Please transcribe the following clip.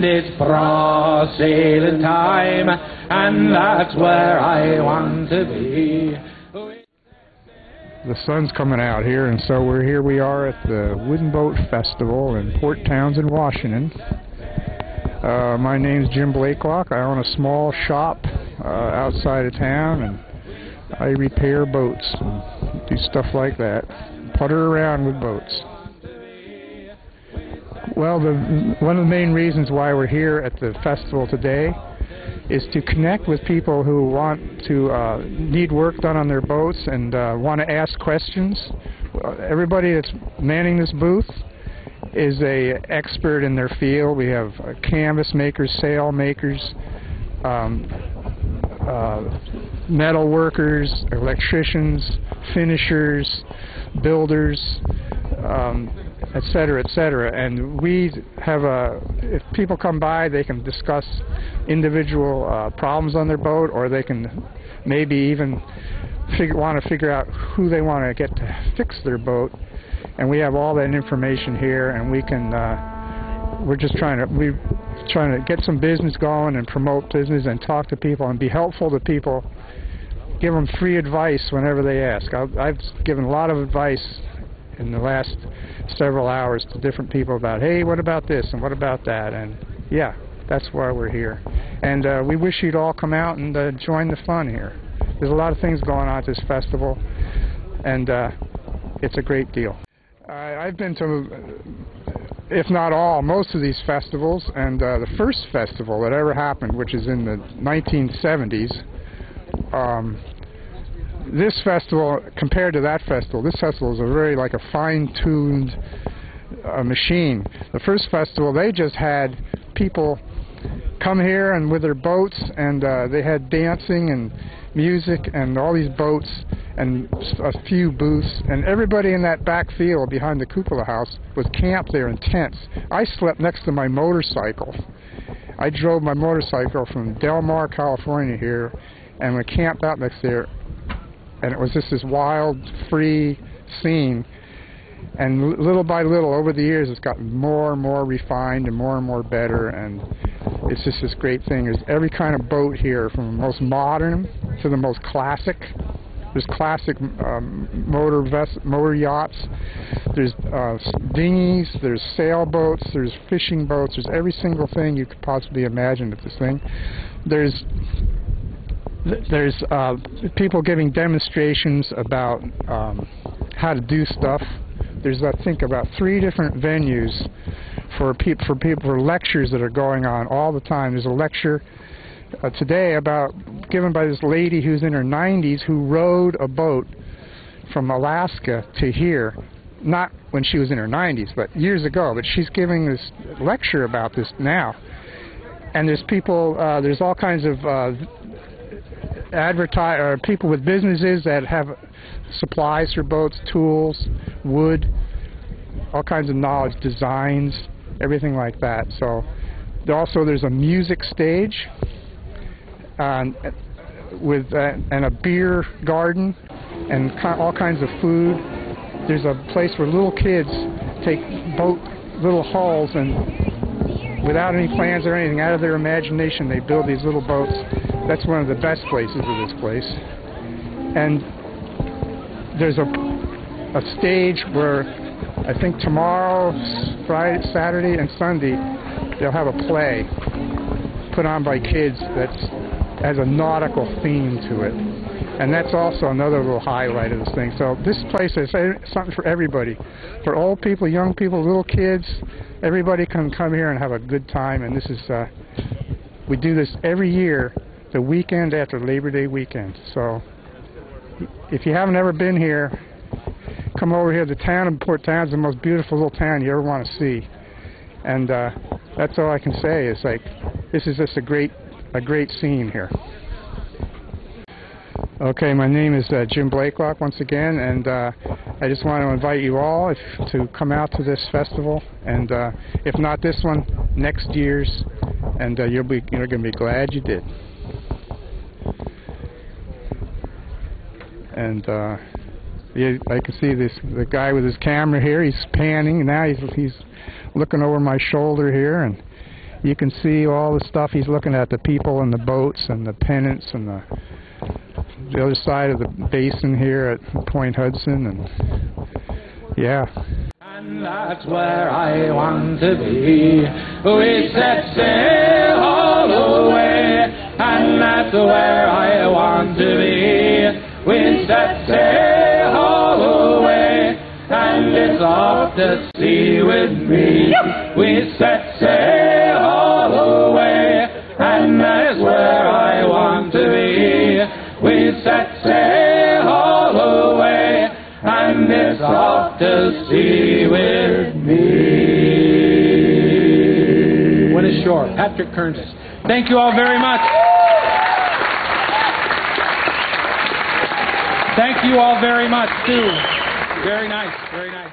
and it's frost sailing time, and that's where I want to be. The sun's coming out here, and so here we are at the Wooden Boat Festival in Port Townsend, Washington. My name's Jim Blaiklock. I own a small shop outside of town, and I repair boats and do stuff like that. Putter around with boats. Well, one of the main reasons why we're here at the festival today is to connect with people who want to need work done on their boats and want to ask questions. Everybody that's manning this booth is an expert in their field. We have canvas makers, sail makers, metal workers, electricians, finishers, builders, etc., etc. And we have if people come by, they can discuss individual problems on their boat, or they can maybe even want to figure out who they want to get to fix their boat. And we have all that information here, and we can. We're trying to get some business going and promote business and talk to people and be helpful to people. Give them free advice whenever they ask. I've given a lot of advice in the last several hours to different people about, hey, what about this and what about that? And yeah, that's why we're here. And we wish you'd all come out and join the fun here. There's a lot of things going on at this festival, and it's a great deal. I've been to, if not all, most of these festivals, and the first festival that ever happened, which is in the 1970s, this festival, compared to that festival, this festival is a very like a fine-tuned machine. The first festival, they just had people come here and with their boats, and they had dancing and music and all these boats and a few booths, and everybody in that back field behind the cupola house was camped there in tents. I slept next to my motorcycle. I drove my motorcycle from Del Mar, California here, and we camped out next there, and it was just this wild, free scene. And little by little, over the years, it's gotten more and more refined and more better, and it's just this great thing. There's every kind of boat here, from the most modern to the most classic. There's classic motor yachts, there's dinghies, there's sailboats, there's fishing boats, there's every single thing you could possibly imagine at this thing. There's people giving demonstrations about how to do stuff. There's, I think, about 3 different venues for lectures that are going on all the time. There's a lecture today given by this lady who's in her 90s who rowed a boat from Alaska to here, not when she was in her 90s, but years ago. But she's giving this lecture about this now. And there's people, there's all kinds of people with businesses that have supplies for boats, tools, wood, all kinds of knowledge, designs, everything like that. So also there's a music stage and a beer garden and all kinds of food. There's a place where little kids take little hulls, and without any plans or anything, out of their imagination, they build these little boats. That's one of the best places of this place. And there's a stage where I think tomorrow, Friday, Saturday, and Sunday, they'll have a play put on by kids that has a nautical theme to it. And that's also another little highlight of this thing. So this place is something for everybody. For old people, young people, little kids, everybody can come here and have a good time. And this is, we do this every year, the weekend after Labor Day weekend. So if you haven't ever been here, come over here. The town of Port Townsend is the most beautiful little town you ever want to see. And that's all I can say. It's like, this is just a great scene here. Okay, my name is Jim Blaiklock once again, and I just want to invite you all to come out to this festival, and if not this one, next year's, and you're going to be glad you did. And I can see the guy with his camera here. He's panning now. He's looking over my shoulder here, and You can see all the stuff he's looking at, the people and the boats and the pennants and the other side of the basin here at Point Hudson, and yeah. And that's where I want to be. We set sail all the way, and that's where I want to be. We set sail all the way, and it's off to sea with me. We set sail all the way, and that's where I want to be. We set sail all the way, and it's off to sea with me. What is shore? Patrick Kearns. Thank you all very much. Thank you all very much, too. Very nice, very nice.